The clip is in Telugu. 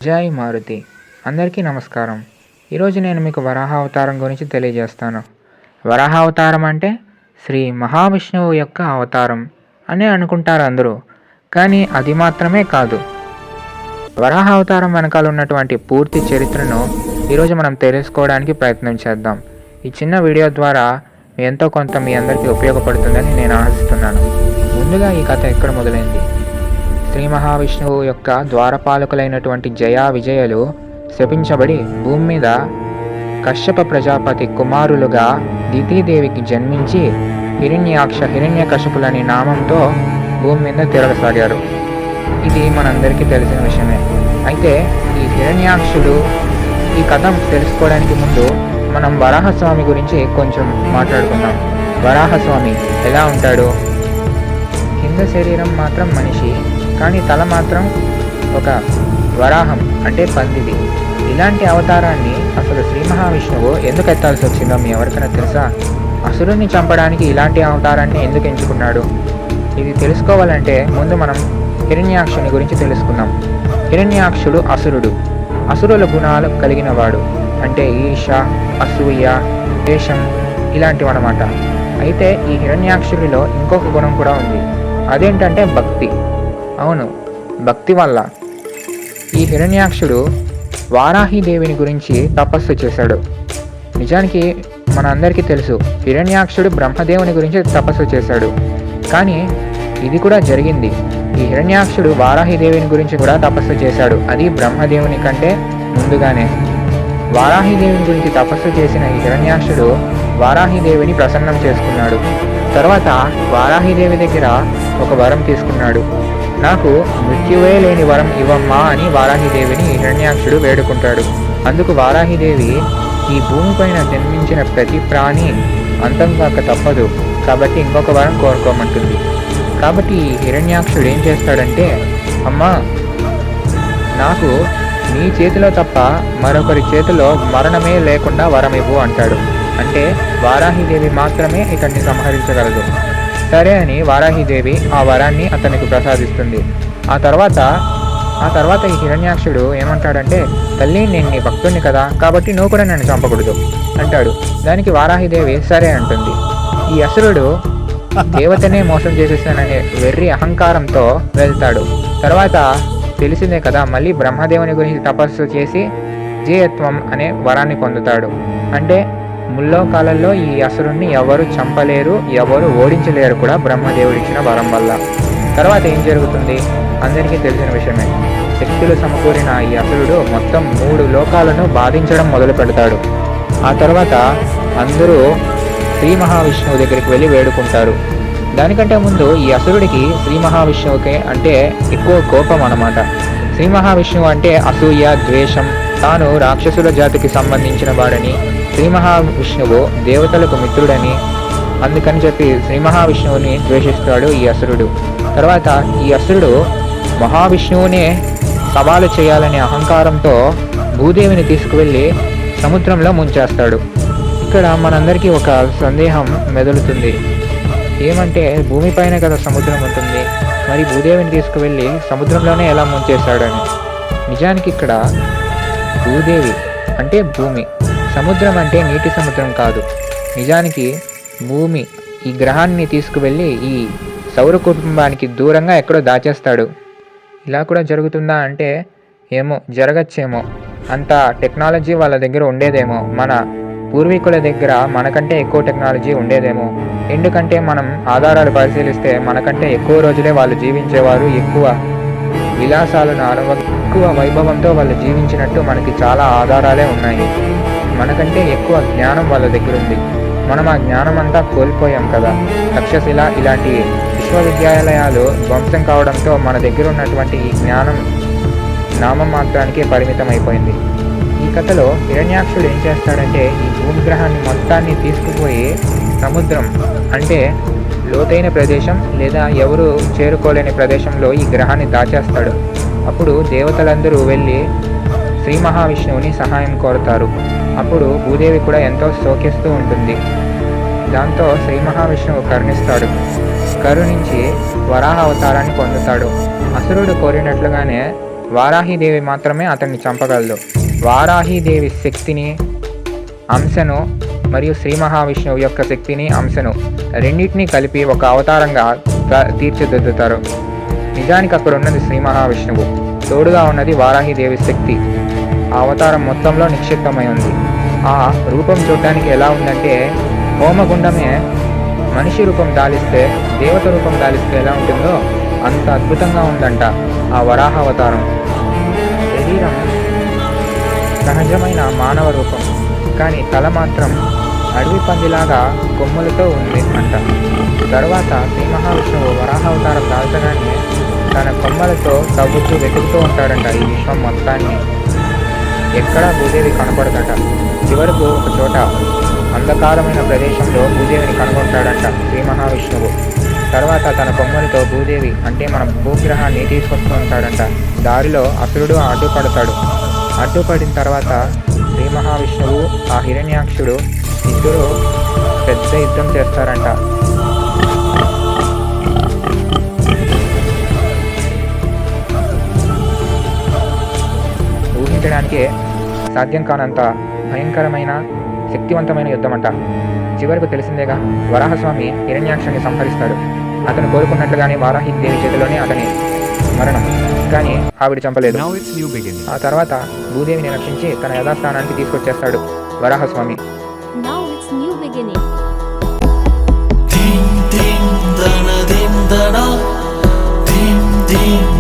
జై మారుతి. అందరికీ నమస్కారం. ఈరోజు నేను మీకు వరాహ అవతారం గురించి తెలియజేస్తాను. వరాహ అవతారం అంటే శ్రీ మహావిష్ణువు యొక్క అవతారం అని అనుకుంటారు అందరూ. కానీ అది మాత్రమే కాదు. వరాహ అవతారం వెనకాల ఉన్నటువంటి పూర్తి చరిత్రను ఈరోజు మనం తెలుసుకోవడానికి ప్రయత్నం చేద్దాం. ఈ చిన్న వీడియో ద్వారా ఎంతో కొంత మీ అందరికీ ఉపయోగపడుతుందని నేను ఆశిస్తున్నాను. ముందుగా ఈ కథ ఎక్కడ మొదలైంది? శ్రీ మహావిష్ణువు యొక్క ద్వారపాలకులైనటువంటి జయా విజయులు శపించబడి భూమి మీద కశ్యప ప్రజాపతి కుమారులుగా దితీదేవికి జన్మించి హిరణ్యకశపులని నామంతో భూమి మీద తిరగసాగారు. ఇది మనందరికీ తెలిసిన విషయమే. అయితే ఈ హిరణ్యాక్షుడు ఈ కథ తెలుసుకోవడానికి ముందు మనం వరాహస్వామి గురించి కొంచెం మాట్లాడుకుందాం. వరాహస్వామి ఎలా ఉంటాడు? కింద శరీరం మాత్రం మనిషి, కానీ తల మాత్రం ఒక వరాహం అంటే పందిది. ఇలాంటి అవతారాన్ని అసలు శ్రీ మహావిష్ణువు ఎందుకు ఎత్తాల్సి వచ్చిందో మీ ఎవరికైనా తెలుసా? అసురుణ్ణి చంపడానికి ఇలాంటి అవతారాన్ని ఎందుకు ఎంచుకున్నాడు? ఇది తెలుసుకోవాలంటే ముందు మనం హిరణ్యాక్షుని గురించి తెలుసుకుందాం. హిరణ్యాక్షుడు అసురుడు. అసురుల గుణాలు కలిగిన వాడు. అంటే ఈర్ష, అసూయ, ద్వేషం ఇలాంటివన్నమాట. అయితే ఈ హిరణ్యాక్షుడిలో ఇంకొక గుణం కూడా ఉంది. అదేంటంటే భక్తి. అవును, భక్తి వల్ల ఈ హిరణ్యాక్షుడు వారాహిదేవిని గురించి తపస్సు చేశాడు. నిజానికి మన అందరికీ తెలుసు, హిరణ్యాక్షుడు బ్రహ్మదేవుని గురించి తపస్సు చేశాడు. కానీ ఇది కూడా జరిగింది. ఈ హిరణ్యాక్షుడు వారాహిదేవిని గురించి కూడా తపస్సు చేశాడు. అది బ్రహ్మదేవుని కంటే ముందుగానే. వారాహిదేవిని గురించి తపస్సు చేసిన ఈ హిరణ్యాక్షుడు వారాహిదేవిని ప్రసన్నం చేసుకున్నాడు. తర్వాత వారాహిదేవి దగ్గర ఒక వరం తీసుకున్నాడు. నాకు మృత్యువే లేని వరం ఇవ్వమ్మా అని వారాహిదేవిని హిరణ్యాక్షుడు వేడుకుంటాడు. అందుకు వారాహిదేవి, ఈ భూమిపైన జన్మించిన ప్రతి ప్రాణి అంతం కాక తప్పదు, కాబట్టి ఇంకొక వరం కోరుకోమంటుంది. కాబట్టి ఈ హిరణ్యాక్షుడు ఏం చేస్తాడంటే, అమ్మా, నాకు నీ చేతిలో తప్ప మరొకరి చేతిలో మరణమే లేకుండా వరం ఇవ్వు అంటాడు. అంటే వారాహిదేవి మాత్రమే ఇతన్ని సంహరించగలదు. సరే అని వారాహిదేవి ఆ వరాన్ని అతనికి ప్రసాదిస్తుంది. ఆ తర్వాత ఈ హిరణ్యాక్షుడు ఏమంటాడంటే, తల్లి, నేను నీ భక్తుడిని కదా, కాబట్టి నువ్వు కూడా నన్ను చంపకూడదు అంటాడు. దానికి వారాహిదేవి సరే అంటుంది. ఈ అసురుడు దేవతనే మోసం చేసేస్తాననే వెర్రి అహంకారంతో వెళ్తాడు. తర్వాత తెలిసిందే కదా, మళ్ళీ బ్రహ్మదేవుని గురించి తపస్సు చేసి జేయత్వం అనే వరాన్ని పొందుతాడు. అంటే ముల్లోకాలలో ఈ అసురుణ్ణి ఎవరు చంపలేరు, ఎవరు ఓడించలేరు కూడా బ్రహ్మదేవుడు ఇచ్చిన వరం వల్ల. తర్వాత ఏం జరుగుతుంది? అందరికీ తెలిసిన విషయమే. శక్తులు సమకూరిన ఈ అసురుడు మొత్తం 3 లోకాలను బాధించడం మొదలు పెడతాడు. ఆ తర్వాత అందరూ శ్రీ మహావిష్ణువు దగ్గరికి వెళ్ళి వేడుకుంటారు. దానికంటే ముందు ఈ అసురుడికి శ్రీ మహావిష్ణువుకి అంటే ఎక్కువ కోపం అన్నమాట. శ్రీ మహావిష్ణువు అంటే అసూయ, ద్వేషం. తాను రాక్షసుల జాతికి సంబంధించిన వాడని, శ్రీ మహావిష్ణువు దేవతలకు మిత్రుడని, అందుకని చెప్పి శ్రీ మహావిష్ణువుని ద్వేషిస్తాడు ఈ అసురుడు. తర్వాత ఈ అసురుడు మహావిష్ణువునే సవాలు చేయాలనే అహంకారంతో భూదేవిని తీసుకువెళ్ళి సముద్రంలో ముంచేస్తాడు. ఇక్కడ మనందరికీ ఒక సందేహం మెదులుతుంది. ఏమంటే, భూమిపైన కదా సముద్రం ఉంటుంది, మరి భూదేవిని తీసుకువెళ్ళి సముద్రంలోనే ఎలా ముంచేశాడని. నిజానికి ఇక్కడ భూదేవి అంటే భూమి, సముద్రం అంటే నీటి సముద్రం కాదు. నిజానికి భూమి ఈ గ్రహాన్ని తీసుకువెళ్ళి ఈ సౌర కుటుంబానికి దూరంగా ఎక్కడో దాచేస్తాడు. ఇలా కూడా జరుగుతుందా అంటే ఏమో, జరగచ్చేమో. అంత టెక్నాలజీ వాళ్ళ దగ్గర ఉండేదేమో. మన పూర్వీకుల దగ్గర మనకంటే ఎక్కువ టెక్నాలజీ ఉండేదేమో. ఎందుకంటే మనం ఆధారాలు పరిశీలిస్తే మనకంటే ఎక్కువ రోజులే వాళ్ళు జీవించేవారు. ఎక్కువ విలాసాలను ఎక్కువ వైభవంతో వాళ్ళు జీవించినట్టు మనకి చాలా ఆధారాలే ఉన్నాయి. మనకంటే ఎక్కువ జ్ఞానం వాళ్ళ దగ్గర ఉంది. మనం ఆ జ్ఞానం అంతా కోల్పోయాం కదా. తక్షశిల ఇలాంటి విశ్వవిద్యాలయాలు ధ్వంసం కావడంతో మన దగ్గర ఉన్నటువంటి ఈ జ్ఞానం నామం మాత్రానికే పరిమితం అయిపోయింది. ఈ కథలో హిరణ్యాక్షుడు ఏం చేస్తాడంటే, ఈ భూమి గ్రహాన్ని మొత్తాన్ని తీసుకుపోయి సముద్రం అంటే లోతైన ప్రదేశం లేదా ఎవరు చేరుకోలేని ప్రదేశంలో ఈ గ్రహాన్ని దాచేస్తాడు. అప్పుడు దేవతలందరూ వెళ్ళి శ్రీ మహావిష్ణువుని సహాయం కోరుతారు. అప్పుడు భూదేవి కూడా ఎంతో శోకిస్తూ ఉంటుంది. దాంతో శ్రీ మహావిష్ణువు కరుణిస్తాడు. కరుణించి వరాహ అవతారాన్ని పొందుతాడు. అసురుడు కోరినట్లుగానే వారాహీదేవి మాత్రమే అతన్ని చంపగలదు. వారాహీదేవి శక్తిని అంశను మరియు శ్రీ మహావిష్ణువు యొక్క శక్తిని అంశను రెండింటినీ కలిపి ఒక అవతారంగా తీర్చిదిద్దుతారు. నిజానికి అక్కడ ఉన్నది శ్రీ మహావిష్ణువు, తోడుగా ఉన్నది వారాహీదేవి శక్తి. ఆ అవతారం మొత్తంలో నిక్షిప్తమై ఉంది. ఆ రూపం చూడటానికి ఎలా ఉందంటే, హోమగుండమే మనిషి రూపం దాలిస్తే, దేవత రూపం దాలిస్తే ఎలా ఉంటుందో అంత అద్భుతంగా ఉందంట ఆ వరాహ అవతారం. శరీరం సహజమైన మానవ రూపం, కానీ తల మాత్రం అడవి పందిలాగా కొమ్ములతో ఉంది అంట. తరువాత శ్రీ మహావిష్ణువు వరాహ అవతారం దాల్చగానే తన కొమ్మలతో తవ్వుతూ వెతుకుతూ ఉంటాడంట ఈ విశ్వం మొత్తాన్ని. ఎక్కడా భూదేవి కనపడదట. చివరకు ఒక చోట అంధకారమైన ప్రదేశంలో భూదేవిని కనుగొంటాడంట శ్రీ మహావిష్ణువు. తర్వాత తన కొమ్మలతో భూదేవి అంటే మన భూగ్రహాన్ని తీసుకొస్తూ ఉంటాడంట. దారిలో అసురుడు అడ్డుపడతాడు. అడ్డుపడిన తర్వాత శ్రీ మహావిష్ణువు ఆ హిరణ్యాక్షుడు ఇద్దరు పెద్ద యుద్ధం చేస్తారంట. ఊహించడానికి సాధ్యం కానంత భయంకరమైన శక్తివంతమైన యుద్ధం అంట. చివరకు తెలిసిందేగా, వరాహస్వామి హిరణ్యాక్షుని సంహరిస్తాడు. అతను కోరుకున్నట్లుగానే వారాహీదేవి చేతిలోనే అతని మరణం. కానీ ఆవిడ చంపలేదు. ఆ తర్వాత భూదేవిని రక్షించి తన యథాస్థానానికి తీసుకొచ్చేస్తాడు Varahaswamy. Now it's new beginning. Ding ding dana ding dana, ding ding